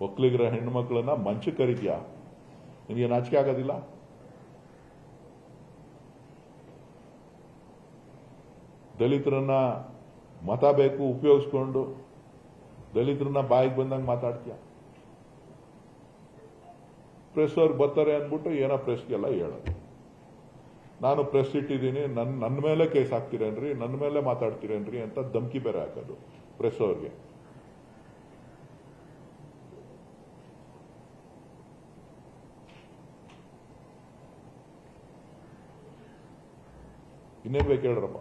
ಒಕ್ಕಲಿಗರ ಹೆಣ್ಣುಮಕ್ಕಳನ್ನ ಮಂಚಕ್ಕೆ ಕರೀತೀಯ? ನಿನಗೆ ನಾಚಿಕೆ ಆಗೋದಿಲ್ಲ? ದಲಿತರನ್ನ ಮತ ಬೇಕು ಉಪಯೋಗಿಸ್ಕೊಂಡು ದಲಿತರನ್ನ ಬಾಯಿಗೆ ಬಂದಂಗೆ ಮಾತಾಡ್ತೀಯ. ಪ್ರೆಸ್ ಅವ್ರು ಬರ್ತಾರೆ ಅಂದ್ಬಿಟ್ಟು ಏನೋ ಪ್ರೆಸ್ಗೆಲ್ಲ ಹೇಳೋದು. ನಾನು ಪ್ರೆಸ್ ಇಟ್ಟಿದ್ದೀನಿ, ನನ್ನ ಮೇಲೆ ಕೇಸ್ ಹಾಕ್ತೀರೇನ್ರಿ, ನನ್ನ ಮೇಲೆ ಮಾತಾಡ್ತೀರೇನ್ರಿ ಅಂತ ಧಮಕಿ ಬೇರೆ ಹಾಕೋದು ಪ್ರೆಸ್ ಅವ್ರಿಗೆ. ಇನ್ನೇನ್ ಬೇಕು ಹೇಳ್ರಪ್ಪ?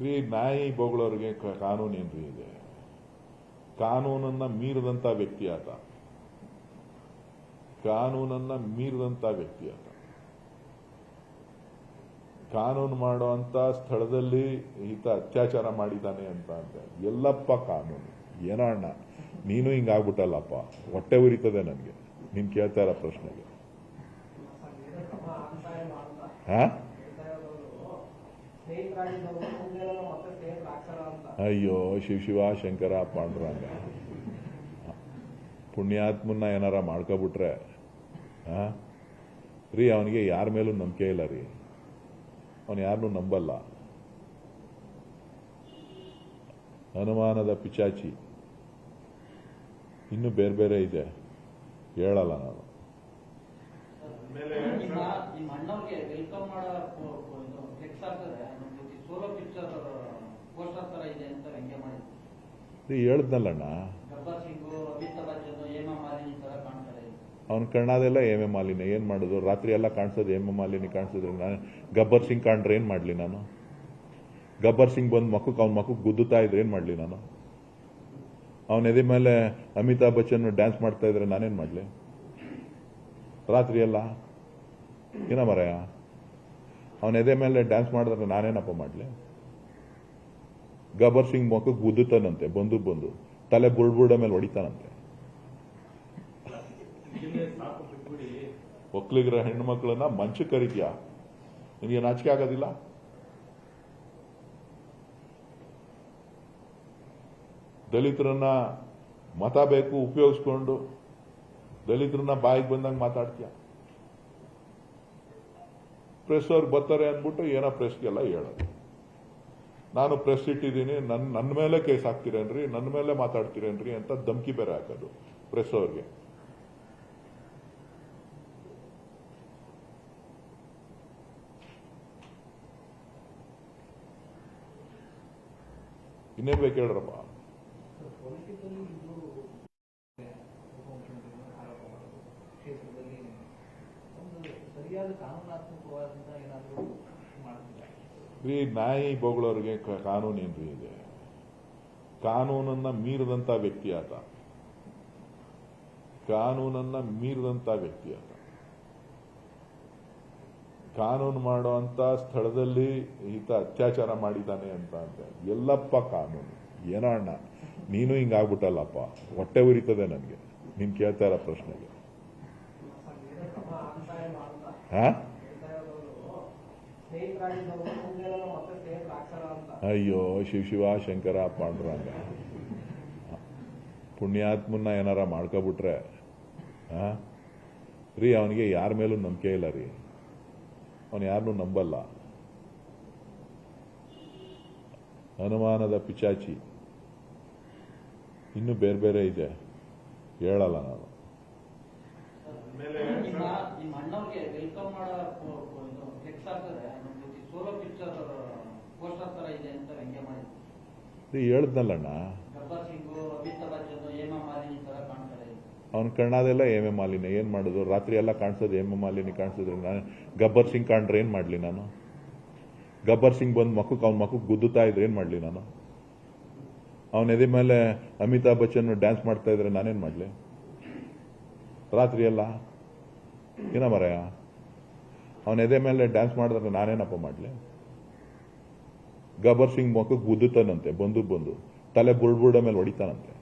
ಈ ನಾಯಿ ಬೊಗಳವ್ರಿಗೆ ಕಾನೂನೇನ್ರಿ ಇದೆ? ಕಾನೂನನ್ನ ಮೀರಿದಂತ ವ್ಯಕ್ತಿ ಆತ. ಕಾನೂನನ್ನ ಮೀರಿದಂತ ವ್ಯಕ್ತಿ ಆತ. ಕಾನೂನು ಮಾಡುವಂತ ಸ್ಥಳದಲ್ಲಿ ಈತ ಅತ್ಯಾಚಾರ ಮಾಡಿದ್ದಾನೆ ಅಂತ ಎಲ್ಲಪ್ಪ ಕಾನೂನು? ಏನೋ ಅಣ್ಣ ನೀನು ಹಿಂಗಾಗ್ಬಿಟ್ಟಲ್ಲಪ್ಪ, ಹೊಟ್ಟೆ ಉರಿತದೆ ನನಗೆ ನೀನ್ ಕೇಳ್ತಾ ಇರೋ ಪ್ರಶ್ನೆಗೆ. ಅಯ್ಯೋ ಶಿವ ಶಂಕರ ಪಾಂಡುರಂಗ, ಪುಣ್ಯಾತ್ಮನ್ನ ಏನಾರ ಮಾಡ್ಕೊಬಿಟ್ರೆ ರೀ ಅವನಿಗೆ ಯಾರ ಮೇಲೂ ನಂಬಿಕೆ ಇಲ್ಲ ರೀ. ಅವನು ಯಾರನ್ನೂ ನಂಬಲ್ಲ. ಅನುಮಾನದ ಪಿಚಾಚಿ ಇನ್ನೂ ಬೇರೆ ಬೇರೆ ಇದೆ, ಹೇಳಲ್ಲ ನಾನು. ಹೇಳ್ದಲ್ಲಣ್ಣ, ಅವನ ಕಣ್ಣಾದೆಲ್ಲ ಹೇಮ ಮಾಲಿನ್ಯ. ಏನ್ ಮಾಡುದು? ರಾತ್ರಿ ಎಲ್ಲ ಕಾಣಿಸೋದು ಹೇಮ ಮಾಲಿನ್ಯ ಕಾಣಿಸಿದ್ರೆ ನಾನು ಗಬ್ಬರ್ ಸಿಂಗ್ ಕಾಣ್ರೆ ಏನ್ ಮಾಡ್ಲಿ ನಾನು? ಗಬ್ಬರ್ ಸಿಂಗ್ ಬಂದ್ ಅವ್ನ ಮಕ್ಕಕ್ಕೆ ಗುದ್ದುತ್ತಾ ಇದ್ರೆ ಏನ್ ಮಾಡ್ಲಿ ನಾನು? ಅವನ ಎದೆ ಮೇಲೆ ಅಮಿತಾಬ್ ಬಚ್ಚನ್ ಡ್ಯಾನ್ಸ್ ಮಾಡ್ತಾ ಇದ್ರೆ ನಾನೇನ್ ಮಾಡ್ಲಿ ರಾತ್ರಿ ಎಲ್ಲ? ಏನ ಮರಯ, ಅವನ ಎದೆ ಮೇಲೆ ಡ್ಯಾನ್ಸ್ ಮಾಡಿದ್ರೆ ನಾನೇನಪ್ಪ ಮಾಡ್ಲಿ? ಗಬ್ಬರ್ ಸಿಂಗ್ ಮಕ್ಕಕ್ಕೆ ಗುದ್ದುತ್ತಾನಂತೆ, ಬಂದು ತಲೆ ಬುಳ್ಬುಡ ಮೇಲೆ ಹೊಡಿತಾನಂತೆ. ಒಕ್ಕಲಿಗರ ಹೆಣ್ಣುಮಕ್ಕಳನ್ನ ಮಂಚಕ್ಕೆ ಕರೀತೀಯ? ನಿನಗೆ ನಾಚಿಕೆ ಆಗೋದಿಲ್ಲ? ದಲಿತರನ್ನ ಮತ ಬೇಕು ಉಪಯೋಗಿಸ್ಕೊಂಡು ದಲಿತರನ್ನ ಬಾಯಿಗೆ ಬಂದಂಗೆ ಮಾತಾಡ್ತೀಯ. ಪ್ರೆಸ್ ಅವ್ರು ಬರ್ತಾರೆ ಅಂದ್ಬಿಟ್ಟು ಏನೋ ಪ್ರೆಸ್ಗೆಲ್ಲ ಹೇಳೋದು. ನಾನು ಪ್ರೆಸ್ ಇಟ್ಟಿದ್ದೀನಿ, ನನ್ನ ಮೇಲೆ ಕೇಸ್ ಹಾಕ್ತೀರೇನ್ರಿ, ನನ್ನ ಮೇಲೆ ಮಾತಾಡ್ತೀರೇನ್ರಿ ಅಂತ ಧಮಕಿ ಬೇರೆ ಹಾಕೋದು ಪ್ರೆಸ್ ಅವ್ರಿಗೆ. ಇನ್ನೇನ್ ಬೇಕು ಹೇಳ್ರಪ್ಪ? ಈ ನಾಯಿ ಬೊಗಳವ್ರಿಗೆ ಕಾನೂನೇನ್ರಿ ಇದೆ? ಕಾನೂನನ್ನ ಮೀರಿದಂತ ವ್ಯಕ್ತಿ ಆತ. ಕಾನೂನನ್ನ ಮೀರಿದಂತ ವ್ಯಕ್ತಿ ಆತ. ಕಾನೂನು ಮಾಡುವಂತ ಸ್ಥಳದಲ್ಲಿ ಈತ ಅತ್ಯಾಚಾರ ಮಾಡಿದ್ದಾನೆ ಅಂತ ಎಲ್ಲಪ್ಪ ಕಾನೂನು? ಏನೋ ಅಣ್ಣ ನೀನು ಹಿಂಗಾಗ್ಬಿಟ್ಟಲ್ಲಪ್ಪ, ಹೊಟ್ಟೆ ಉರಿತದೆ ನನಗೆ ನೀನ್ ಕೇಳ್ತಾ ಇರೋ ಪ್ರಶ್ನೆಗೆ. ಅಯ್ಯೋ ಶಿವ ಶಂಕರ ಪಾಂಡುರಂಗ, ಪುಣ್ಯಾತ್ಮನ್ನ ಏನಾರ ಮಾಡ್ಕೊಬಿಟ್ರೆ ರೀ ಅವನಿಗೆ ಯಾರ ಮೇಲೂ ನಂಬಿಕೆ ಇಲ್ಲ ರೀ. ಅವನು ಯಾರನ್ನೂ ನಂಬಲ್ಲ. ಅನುಮಾನದ ಪಿಚಾಚಿ ಇನ್ನೂ ಬೇರೆ ಬೇರೆ ಇದೆ, ಹೇಳಲ್ಲ ನಾನು. ಹೇಳ್ದಲ್ಲಣ್ಣ, ಅವನ ಕಣ್ಣಾದೆಲ್ಲ ಹೇಮ ಮಾಲಿನ್ಯ. ಏನ್ ಮಾಡುದು? ರಾತ್ರಿ ಎಲ್ಲ ಕಾಣಿಸೋದು ಹೇಮ ಮಾಲಿನ್ಯ ಕಾಣಿಸಿದ್ರೆ ನಾನು ಗಬ್ಬರ್ ಸಿಂಗ್ ಕಾಣ್ರೆ ಏನ್ ಮಾಡ್ಲಿ ನಾನು? ಗಬ್ಬರ್ ಸಿಂಗ್ ಬಂದ್ ಅವ್ನ ಮಕ್ಕಕ್ಕೆ ಗುದ್ದುತ್ತಾ ಇದ್ರೆ ಏನ್ ಮಾಡ್ಲಿ ನಾನು? ಅವನ ಎದೆ ಮೇಲೆ ಅಮಿತಾಬ್ ಬಚ್ಚನ್ ಡ್ಯಾನ್ಸ್ ಮಾಡ್ತಾ ಇದ್ರೆ ನಾನೇನ್ ಮಾಡ್ಲಿ ರಾತ್ರಿ ಎಲ್ಲ? ಏನ ಮರಯ, ಅವನ ಎದೆ ಮೇಲೆ ಡ್ಯಾನ್ಸ್ ಮಾಡಿದ್ರೆ ನಾನೇನಪ್ಪ ಮಾಡ್ಲಿ? ಗಬ್ಬರ್ ಸಿಂಗ್ ಮಕ್ಕಕ್ಕೆ ಗುದ್ದುತ್ತಾನಂತೆ, ಬಂದು ತಲೆ ಬುಳ್ಬುಡ ಮೇಲೆ ಹೊಡಿತಾನಂತೆ.